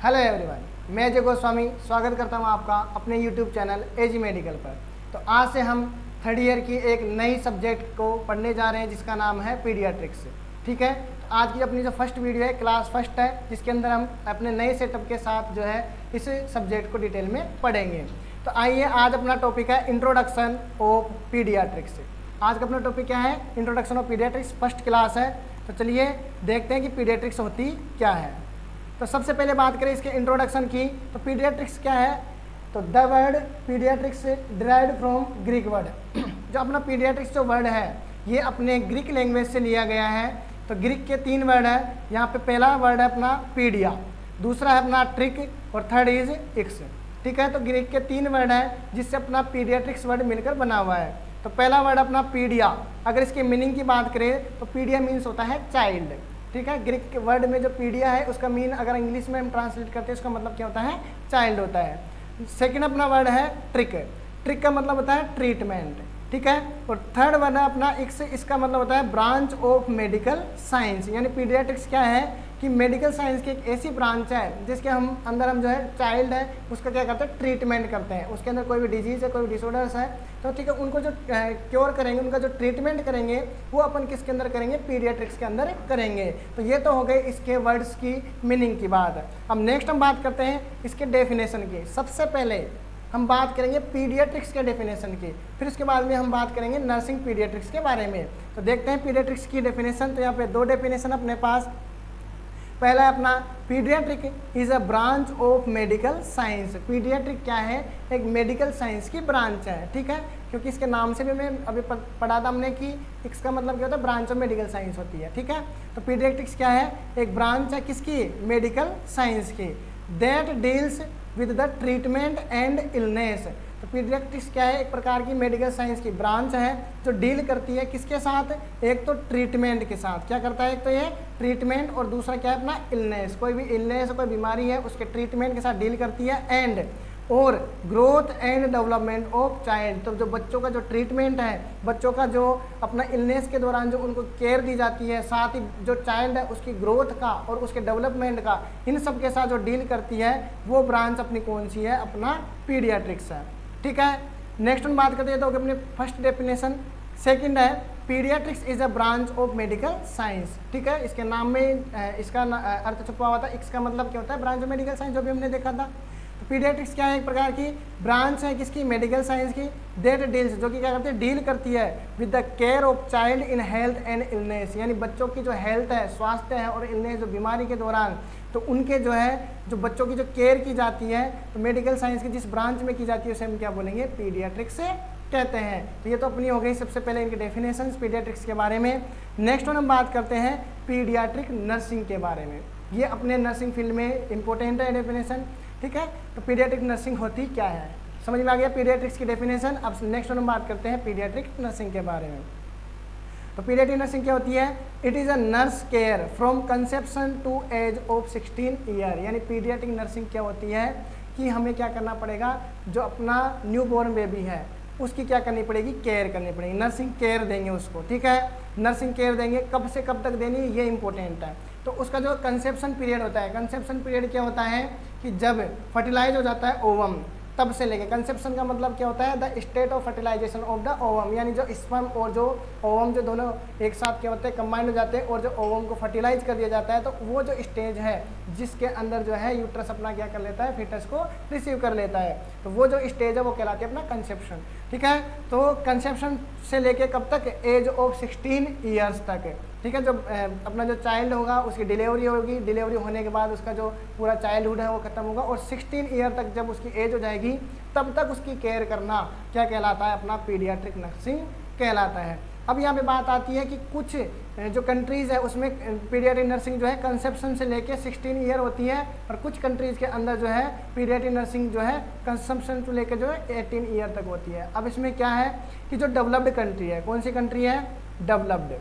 Hello everyone, मैं जय गोस्वामी स्वागत करता हूं आपका अपने यूट्यूब चैनल एजी मेडिकल पर। तो आज से हम थर्ड ईयर की एक नई सब्जेक्ट को पढ़ने जा रहे हैं जिसका नाम है पीडियाट्रिक्स। ठीक है, तो आज की अपनी जो फर्स्ट वीडियो है क्लास फर्स्ट है, जिसके अंदर हम अपने नए सेटअप के साथ जो है इस सब्जेक्ट को डिटेल में पढ़ेंगे। तो आइए, आज अपना टॉपिक है इंट्रोडक्शन ऑफ पीडियाट्रिक्स। आज का अपना टॉपिक क्या है? Introduction of paediatrics, first class है। तो चलिए देखते हैं कि पीडियाट्रिक्स होती क्या है। तो सबसे पहले बात करें इसके इंट्रोडक्शन की, तो पीडियाट्रिक्स क्या है? तो the word paediatrics derived from Greek word. जो अपना पीडियाट्रिक्स जो वर्ड है ये अपने ग्रीक लैंग्वेज से लिया गया है। तो ग्रीक के 3 वर्ड है यहाँ पे। पहला वर्ड है अपना पीडिया, दूसरा है अपना ट्रिक और थर्ड इज इक्स। ठीक है, तो ग्रीक के 3 वर्ड है जिससे अपना पीडियाट्रिक्स वर्ड मिलकर बना हुआ है। तो पहला वर्ड अपना पीडिया, अगर इसके मीनिंग की बात करें तो पीडिया मीन्स होता है चाइल्ड। ठीक है, ग्रीक के वर्ड में जो पीडिया है उसका मीन अगर इंग्लिश में हम ट्रांसलेट करते हैं उसका मतलब क्या होता है? चाइल्ड होता है। सेकंड अपना वर्ड है ट्रिक। ट्रिक का मतलब होता है ट्रीटमेंट। ठीक है, और थर्ड वर्ड है अपना इक्स। इसका मतलब होता है ब्रांच ऑफ मेडिकल साइंस। यानी पीडियाट्रिक्स क्या है कि मेडिकल साइंस की एक ऐसी ब्रांच है जिसके अंदर हम जो है चाइल्ड है उसका क्या करते हैं? ट्रीटमेंट करते हैं। उसके अंदर कोई भी डिजीज़ है, कोई भी डिसऑर्डर्स है, तो ठीक है, उनको जो क्योर करेंगे, उनका जो ट्रीटमेंट करेंगे वो अपन किसके अंदर करेंगे? पीडियाट्रिक्स के अंदर करेंगे। तो ये तो हो गए इसके वर्ड्स की मीनिंग की बात। अब नेक्स्ट हम बात करते हैं इसके डेफिनेशन की। सबसे पहले हम बात करेंगे पीडियाट्रिक्स के डेफिनेशन की, फिर उसके बाद में हम बात करेंगे नर्सिंग पीडियाट्रिक्स के बारे में। तो देखते हैं पीडियाट्रिक्स की डेफिनेशन। तो यहाँ पे 2 डेफिनेशन अपने पास। पहला है अपना paediatric is a branch of medical science. Paediatric क्या है? एक मेडिकल साइंस की ब्रांच है। ठीक है, क्योंकि इसके नाम से भी मैं अभी पढ़ा था हमने कि इसका मतलब क्या होता है? ब्रांच ऑफ मेडिकल साइंस होती है। ठीक है, तो पीडियाट्रिक्स क्या है? एक ब्रांच है किसकी? मेडिकल साइंस की। That deals with the treatment and illness. तो पीडियाट्रिक्स क्या है? एक प्रकार की मेडिकल साइंस की ब्रांच है जो डील करती है किसके साथ? एक तो ट्रीटमेंट के साथ। क्या करता है? एक तो ये ट्रीटमेंट, और दूसरा क्या है अपना? इलनेस। कोई भी इलनेस, कोई बीमारी है उसके ट्रीटमेंट के साथ डील करती है। एंड और growth and development of child. तो जो बच्चों का जो ट्रीटमेंट है, बच्चों का जो अपना इलनेस के दौरान जो उनको केयर दी जाती है, साथ ही जो चाइल्ड है उसकी ग्रोथ का और उसके डेवलपमेंट का, इन सब के साथ जो डील करती है वो ब्रांच अपनी कौन सी है? अपना पीडियाट्रिक्स है। ठीक है, नेक्स्ट हम बात करते हैं तो अपने फर्स्ट डेफिनेशन। सेकंड है paediatrics is a branch of medical science. ठीक है, इसके नाम में इसका अर्थ छुपा हुआ था। इसका मतलब क्या होता है? ब्रांच ऑफ मेडिकल साइंस, जो भी हमने देखा था। तो पीडियाट्रिक्स क्या है? एक प्रकार की ब्रांच है किसकी? मेडिकल साइंस की। दैट डील्स, जो कि क्या करती है? डील करती है with the care of child in health and illness. यानी बच्चों की जो हेल्थ है, स्वास्थ्य है, और इलनेस जो बीमारी के दौरान, तो उनके जो है जो बच्चों की जो केयर की जाती है, तो मेडिकल साइंस की जिस ब्रांच में की जाती है उसे हम क्या बोलेंगे? पीडियाट्रिक्स से कहते हैं। तो ये तो अपनी हो गई सबसे पहले इनके डेफिनेशंस पीडियाट्रिक्स के बारे में। नेक्स्ट हम बात करते हैं पीडियाट्रिक नर्सिंग के बारे में। ये अपने नर्सिंग फील्ड में इंपॉर्टेंट है डेफिनेशन। ठीक है, तो पीडियाट्रिक नर्सिंग होती क्या है? समझ में आ गया पीडियाट्रिक्स की डेफिनेशन। अब नेक्स्ट हम बात करते हैं पीडियाट्रिक नर्सिंग के बारे में। तो पीडियाट्रिक नर्सिंग क्या होती है? It is a nurse care from conception to age of 16 year. यानी पीडियाट्रिक नर्सिंग क्या होती है कि हमें क्या करना पड़ेगा? जो अपना न्यू बॉर्न बेबी है उसकी क्या करनी पड़ेगी? केयर करनी पड़ेगी। नर्सिंग केयर देंगे उसको। ठीक है, नर्सिंग केयर देंगे। कब से कब तक देनी, ये इंपॉर्टेंट है। तो उसका जो कंसेप्शन पीरियड होता है, कंसेप्शन पीरियड क्या होता है कि जब फर्टिलाइज हो जाता है ओवम, तब से लेके, कंसेप्शन का मतलब क्या होता है? The state of fertilisation of the ovum. यानी जो स्पर्म और जो ओवम जो दोनों एक साथ क्या होते हैं? कंबाइंड हो जाते हैं, और जो ओवम को फर्टिलाइज कर दिया जाता है, तो वो जो स्टेज है जिसके अंदर जो है यूट्रस अपना क्या कर लेता है? फीटस को रिसीव कर लेता है, तो वो जो स्टेज है वो कहलाती है अपना कंसेप्शन। ठीक है, तो कंसेप्शन से लेके कब तक? एज ऑफ 16 ईयर्स तक। ठीक है, जब अपना जो चाइल्ड होगा उसकी डिलीवरी होगी, डिलीवरी होने के बाद उसका जो पूरा चाइल्डहुड है वो खत्म होगा, और 16 ईयर तक जब उसकी एज हो जाएगी तब तक उसकी केयर करना क्या कहलाता है? अपना पीडियाट्रिक नर्सिंग कहलाता है। अब यहाँ पे बात आती है कि कुछ जो कंट्रीज़ है उसमें पीडियाट्रिक नर्सिंग जो है कंसेप्शन से लेके 16 ईयर होती है, और कुछ कंट्रीज़ के अंदर जो है पीडियाट्रिक नर्सिंग जो है कंसेप्शन से लेके जो है 18 ईयर तक होती है। अब इसमें क्या है कि जो डेवलप्ड कंट्री है, कौन सी कंट्री है? डेवलप्ड।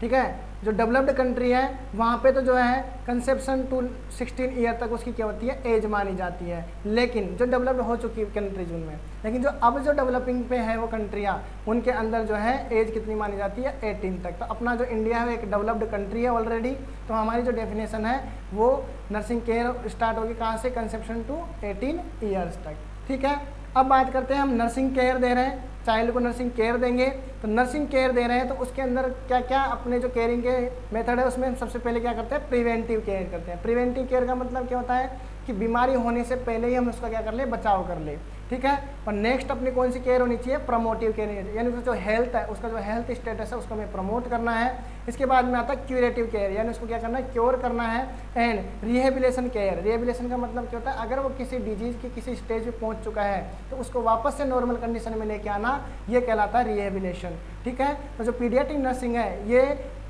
ठीक है, जो डेवलप्ड कंट्री है वहाँ पे तो जो है कंसेप्शन टू 16 ईयर तक उसकी क्या होती है, एज मानी जाती है। लेकिन जो डेवलप्ड हो चुकी कंट्रीज उनमें, लेकिन जो अब जो डेवलपिंग पे है वो कंट्रियाँ, उनके अंदर जो है एज कितनी मानी जाती है, 18 तक। तो अपना जो इंडिया है एक डेवलप्ड कंट्री है ऑलरेडी, तो हमारी जो डेफिनेशन है वो नर्सिंग केयर स्टार्ट होगी कहाँ से, कंसेप्शन टू 18 ईयर्स तक। ठीक है, अब बात करते हैं हम नर्सिंग केयर दे रहे हैं, चाइल्ड को नर्सिंग केयर देंगे, तो नर्सिंग केयर दे रहे हैं तो उसके अंदर क्या क्या अपने जो केयरिंग के मेथड है उसमें हम सबसे पहले क्या करते हैं, प्रिवेंटिव केयर करते हैं। प्रिवेंटिव केयर का मतलब क्या होता है कि बीमारी होने से पहले ही हम उसका क्या कर ले, बचाव कर ले। ठीक है, और नेक्स्ट अपनी कौन सी केयर होनी चाहिए, प्रमोटिव केयर, यानी उसका जो हेल्थ है, उसका जो हेल्थ स्टेटस है उसको हमें प्रमोट करना है। इसके बाद में आता है क्यूरेटिव केयर, यानी उसको क्या करना है, क्योर करना है। एंड रिहेबिलेशन केयर, रिहेबिलेशन का मतलब क्या होता है, अगर वो किसी डिजीज की किसी स्टेज पे पहुंच चुका है तो उसको वापस से नॉर्मल कंडीशन में लेके आना, ये कहलाता है रिहेबिलेशन। ठीक है, तो जो पीडियाट्रिक नर्सिंग है ये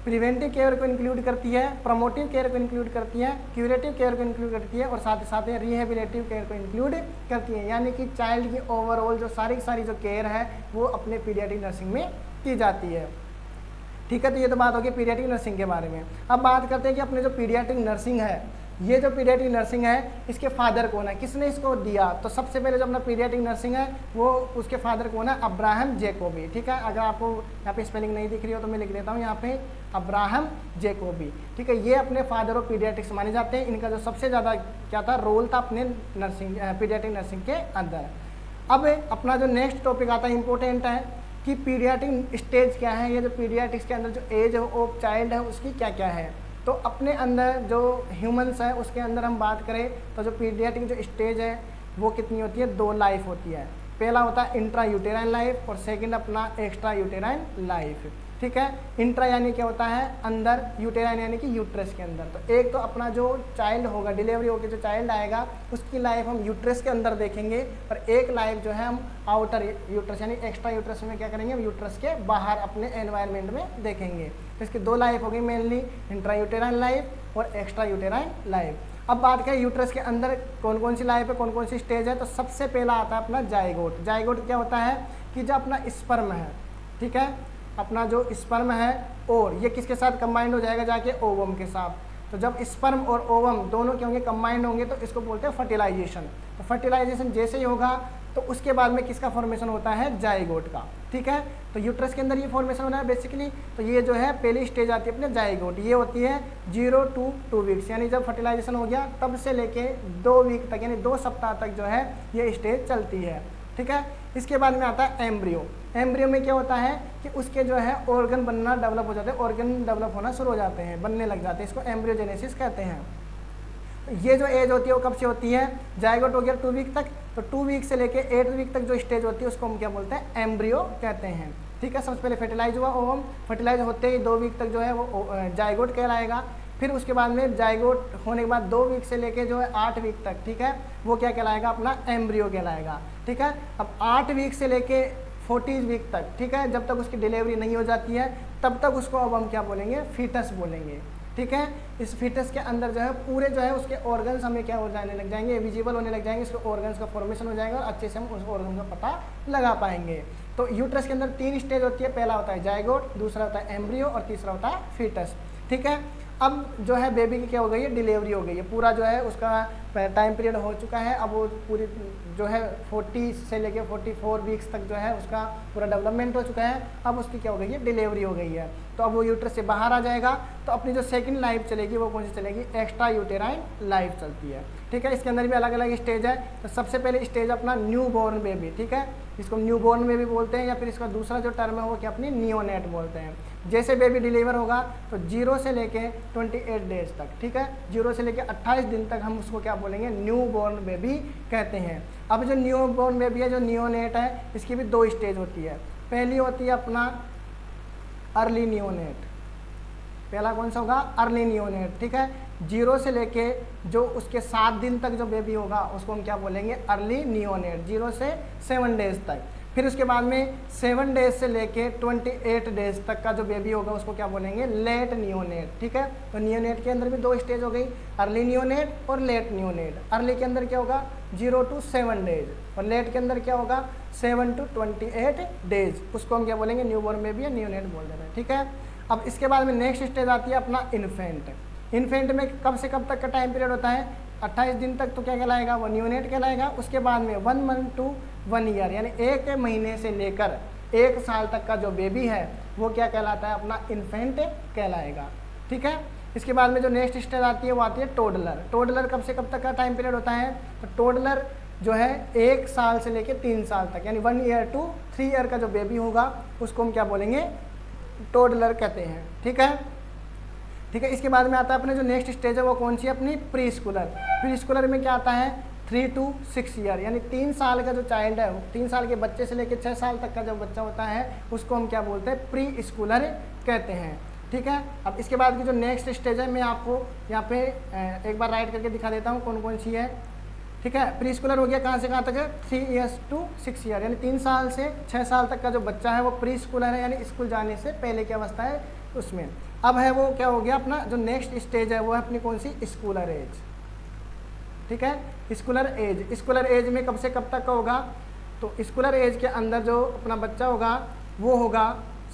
प्रिवेंटिव केयर को इंक्लूड करती है, प्रमोटिव केयर को इंक्लूड करती है, क्यूरेटिव केयर को इंक्लूड करती है और साथ ही साथ रिहेबिलेटिव केयर को इंक्लूड करती है। यानी कि चाइल्ड की ओवरऑल जो सारी जो केयर है वो अपने पीडियाट्रिक नर्सिंग में की जाती है। ठीक है, तो ये तो बात होगी पीडियाट्रिक नर्सिंग के बारे में। अब बात करते हैं कि अपने जो पीडियाट्रिक नर्सिंग है, ये जो पीडियाट्रिक नर्सिंग है इसके फादर कौन है, किसने इसको दिया, तो सबसे पहले जो अपना पीडियाट्रिक नर्सिंग है वो उसके फादर कौन है, अब्राहम जैकोबी। ठीक है, अगर आपको यहाँ पे स्पेलिंग नहीं दिख रही हो तो मैं लिख देता हूँ यहाँ पे, अब्राहम जैकोबी। ठीक है, ये अपने फादर ऑफ पीडियाट्रिक्स माने जाते हैं। इनका जो सबसे ज़्यादा क्या था, रोल था अपने नर्सिंग पीडियाट्रिक नर्सिंग के अंदर। अब अपना जो नेक्स्ट टॉपिक आता है इंपॉर्टेंट है कि पीडियाट्रिक स्टेज क्या है, ये जो पीडियाट्रिक्स के अंदर जो एज ऑफ चाइल्ड है उसकी क्या क्या है। तो अपने अंदर जो ह्यूमंस है उसके अंदर हम बात करें तो जो पीडियाट्रिक जो स्टेज है वो कितनी होती है, 2 लाइफ होती है। पहला होता है इंट्रा यूटेराइन लाइफ और सेकंड अपना एक्स्ट्रा यूटेराइन लाइफ। ठीक है, इंट्रा यानी क्या होता है, अंदर, यूटेराइन यानी कि यूट्रस के अंदर। तो एक तो अपना जो चाइल्ड होगा, डिलीवरी होकर जो चाइल्ड आएगा उसकी लाइफ हम यूट्रस के अंदर देखेंगे, और एक लाइफ जो है हम आउटर यूट्रस यानी एक्स्ट्रा यूट्रस में क्या करेंगे, हम यूट्रस के बाहर अपने एनवायरनमेंट में देखेंगे। तो इसकी 2 लाइफ होगी मेनली, इंट्रा यूटेराइन लाइफ और एक्स्ट्रा यूटेराइन लाइफ। अब बात करें यूट्रस के अंदर कौन कौन सी लाइफ है, कौन कौन सी स्टेज है, तो सबसे पहला आता है अपना जाइगोट। जाइगोट क्या होता है कि जो अपना स्पर्म है, ठीक है, अपना जो स्पर्म है और ये किसके साथ कंबाइंड हो जाएगा, जाके ओवम के साथ। तो जब स्पर्म और ओवम दोनों क्या होंगे, कंबाइंड होंगे, तो इसको बोलते हैं फर्टिलाइजेशन। तो फर्टिलाइजेशन जैसे ही होगा तो उसके बाद में किसका फॉर्मेशन होता है, जाइगोट का। ठीक है, तो यूट्रस के अंदर ये फॉर्मेशन होना है बेसिकली। तो ये जो है पहली स्टेज आती है अपने जाइगोट, ये होती है 0 to 2 वीक्स, यानी जब फर्टिलाइजेशन हो गया तब से लेके 2 वीक तक, यानी 2 सप्ताह तक जो है ये स्टेज चलती है। ठीक है, इसके बाद में आता है एम्ब्रियो। एम्ब्रियो में क्या होता है कि उसके जो है ऑर्गन बनना डेवलप हो जाते हैं, ऑर्गन डेवलप होना शुरू हो जाते हैं, बनने लग जाते हैं, इसको एम्ब्रियोजेनेसिस कहते हैं। ये जो एज होती है वो कब से होती है, जाइगोट हो गया 2 वीक तक, तो 2 वीक से लेके 8 वीक तक जो स्टेज होती है उसको हम क्या बोलते हैं, एम्ब्रियो कहते हैं। ठीक है, सबसे पहले फर्टिलाइज हुआ ओवम, फर्टिलाइज होते ही 2 वीक तक जो है वो जाइगोट कहलाएगा। फिर उसके बाद में जाइगोट होने के बाद 2 वीक से लेके जो है 8 वीक तक, ठीक है, वो क्या कहलाएगा, अपना एम्ब्रियो कहलाएगा। ठीक है, अब 8 वीक से लेके 40 वीक तक, ठीक है, जब तक उसकी डिलीवरी नहीं हो जाती है तब तक उसको अब हम क्या बोलेंगे, फीटस बोलेंगे। ठीक है, इस फीटस के अंदर जो है पूरे जो है उसके ऑर्गन्स हमें क्या हो जाने लग जाएंगे, विजिबल होने लग जाएंगे, उसके ऑर्गन्स का फॉर्मेशन हो जाएगा और अच्छे से हम उस ऑर्गन का पता लगा पाएंगे। तो यूट्रस के अंदर 3 स्टेज होती है, पहला होता है जाइगोट, दूसरा होता है एम्ब्रियो और तीसरा होता है फीटस। ठीक है, अब जो है बेबी की क्या हो गई है, डिलीवरी हो गई है, पूरा जो है उसका टाइम पीरियड हो चुका है। अब वो पूरी जो है 40 से लेके 44 वीक्स तक जो है उसका पूरा डेवलपमेंट हो चुका है। अब उसकी क्या हो गई है, डिलीवरी हो गई है, तो अब वो यूट्रस से बाहर आ जाएगा। तो अपनी जो सेकंड लाइफ चलेगी वो कौन सी चलेगी, एक्स्ट्रा यूटेराइन लाइफ चलती है। ठीक है, इसके अंदर भी अलग अलग स्टेज है। तो सबसे पहले स्टेज अपना न्यू बॉर्न बेबी, ठीक है, इसको न्यू बॉर्न बेबी बोलते हैं, या फिर इसका दूसरा जो टर्म है वो क्या अपनी नियोनेट बोलते हैं। जैसे बेबी डिलीवर होगा तो 0 से लेके 28 डेज तक, ठीक है, 0 से लेके 28 दिन तक हम उसको क्या बोलेंगे, न्यू बॉर्न बेबी कहते हैं। अब जो न्यू बॉर्न बेबी है, जो नियोनेट है, इसकी भी 2 स्टेज होती है। पहली होती है अपना अर्ली नियोनेट, पहला कौन सा होगा, अर्ली नियोनेट। ठीक है, 0 से लेके जो उसके 7 दिन तक जो बेबी होगा उसको हम क्या बोलेंगे, अर्ली नियोनेट, 0 से 7 डेज तक। फिर उसके बाद में 7 डेज से लेके 28 डेज तक का जो बेबी होगा उसको क्या बोलेंगे, लेट नियोनेट। ठीक है, तो नियोनेट के अंदर भी 2 स्टेज हो गई, अर्ली नियोनेट और लेट नियोनेट। अर्ली के अंदर क्या होगा, 0 to 7 डेज, और लेट के अंदर क्या होगा, 7 to 28 डेज, उसको हम क्या बोलेंगे, न्यूबॉर्न बेबी या नियोनेट बोल देते हैं। ठीक है, अब इसके बाद में नेक्स्ट स्टेज आती है अपना इन्फेंट। इन्फेंट में कब से कब तक का टाइम पीरियड होता है, 28 दिन तक तो क्या कहलाएगा, वो न्यूनेट कहलाएगा। उसके बाद में 1 मंथ टू 1 ईयर यानी 1 महीने से लेकर 1 साल तक का जो बेबी है वो क्या कहलाता है, अपना इन्फेंट कहलाएगा। ठीक है। इसके बाद में जो नेक्स्ट स्टेज आती है वो आती है टोडलर। टोडलर कब से कब तक का टाइम पीरियड होता है, तो टोडलर जो है 1 साल से लेकर 3 साल तक यानी 1 ईयर टू 3 ईयर का जो बेबी होगा उसको हम क्या बोलेंगे, टोडलर कहते हैं। ठीक है। ठीक है। इसके बाद में आता है अपने जो नेक्स्ट स्टेज है वो कौन सी है, अपनी प्री स्कूलर। प्री स्कूलर में क्या आता है, 3 to 6 ईयर यानी 3 साल का जो चाइल्ड है, 3 साल के बच्चे से लेकर 6 साल तक का जो बच्चा होता है उसको हम क्या बोलते हैं, प्री स्कूलर कहते हैं। ठीक है। अब इसके बाद की जो नेक्स्ट स्टेज है मैं आपको यहाँ पे एक बार राइट करके दिखा देता हूँ कौन कौन सी है। ठीक है। प्री स्कूलर हो गया कहाँ से कहाँ तक है, 3 years to 6 ईयर यानी 3 साल से 6 साल तक का जो बच्चा है वो प्री स्कूलर है यानी स्कूल जाने से पहले की अवस्था है उसमें। अब है वो क्या हो गया, अपना जो नेक्स्ट स्टेज है वो है अपनी कौन सी, स्कूलर एज। ठीक है। स्कूलर एज, स्कूलर एज में कब से कब तक का होगा, तो स्कूलर एज के अंदर जो अपना बच्चा होगा वो होगा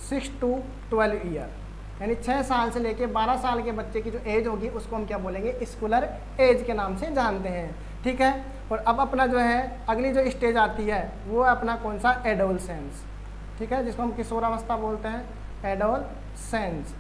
6 to 12 ईयर यानी 6 साल से लेके 12 साल के बच्चे की जो एज होगी उसको हम क्या बोलेंगे, स्कूलर एज के नाम से जानते हैं। ठीक है। और अब अपना जो है अगली जो स्टेज आती है वो अपना कौन सा, एडोलसेंस। ठीक है, जिसको हम किशोरावस्था बोलते हैं, एडोलसेंस।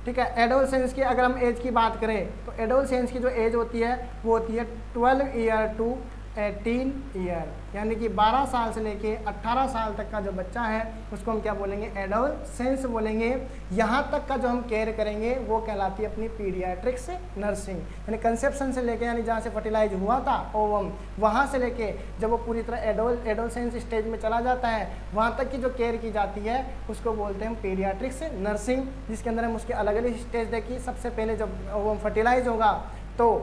ठीक है। एडोलसेंस की अगर हम एज की बात करें तो एडोलसेंस की जो एज होती है वो होती है 12 ईयर टू 18 ईयर यानी कि 12 साल से लेके 18 साल तक का जो बच्चा है उसको हम क्या बोलेंगे, एडोलसेंस बोलेंगे। यहाँ तक का जो हम केयर करेंगे वो कहलाती है अपनी पीडियाट्रिक्स नर्सिंग यानी कंसेप्शन से लेके यानी जहाँ से फर्टिलाइज हुआ था ओवम वहाँ से लेके जब वो पूरी तरह एडोलसेंस स्टेज में चला जाता है वहाँ तक की जो केयर की जाती है उसको बोलते हैं हम पीडियाट्रिक्स नर्सिंग, जिसके अंदर हम उसके अलग अलग स्टेज देखी। सबसे पहले जब ओवम फर्टिलाइज होगा तो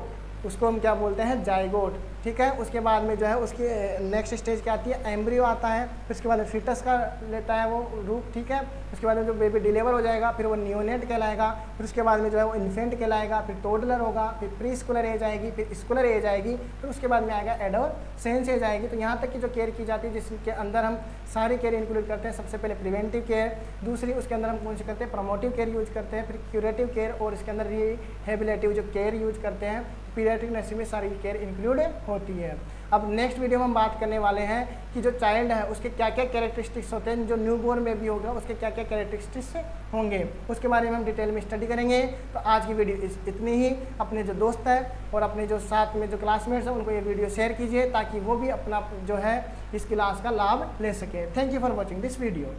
उसको हम क्या बोलते हैं, जाइगोट। ठीक है। उसके बाद में जो है उसकी नेक्स्ट स्टेज क्या आती है, एम्ब्रियो आता है। फिर उसके बाद फीटस का लेता है वो रूप। ठीक है। उसके बाद में जो बेबी डिलीवर हो जाएगा फिर वो नियोनेट कहलाएगा। फिर उसके बाद में जो है वो इन्फेंट कहलाएगा, फिर टोडलर होगा, फिर प्री स्कूलर एज आएगी, फिर स्कूलर एज आएगी, फिर उसके बाद में आएगा एडोलसेंस एज आएगी। तो यहाँ तक की जो केयर की जाती है जिसके अंदर हम सारी केयर इंक्लूड करते हैं। सबसे पहले प्रिवेंटिव केयर, दूसरी उसके अंदर हम कौन सी करते हैं, प्रमोटिव केयर यूज करते हैं, फिर क्यूरेटिव केयर और इसके अंदर रिहेबिलिटिव जो केयर यूज करते हैं। पीडियाट्रिक नर्सिंग में सारी केयर इंक्लूड होती है। अब नेक्स्ट वीडियो में हम बात करने वाले हैं कि जो चाइल्ड है उसके क्या क्या कैरेक्टरिस्टिक्स होते हैं, जो न्यूबॉर्न बेबी होगा उसके क्या क्या कैरेक्टरिस्टिक्स होंगे, उसके बारे में हम डिटेल में स्टडी करेंगे। तो आज की वीडियो इतनी ही। अपने जो दोस्त हैं और अपने जो साथ में जो क्लासमेट्स हैं उनको ये वीडियो शेयर कीजिए ताकि वो भी अपना जो है इस क्लास का लाभ ले सके। Thank you for watching this video.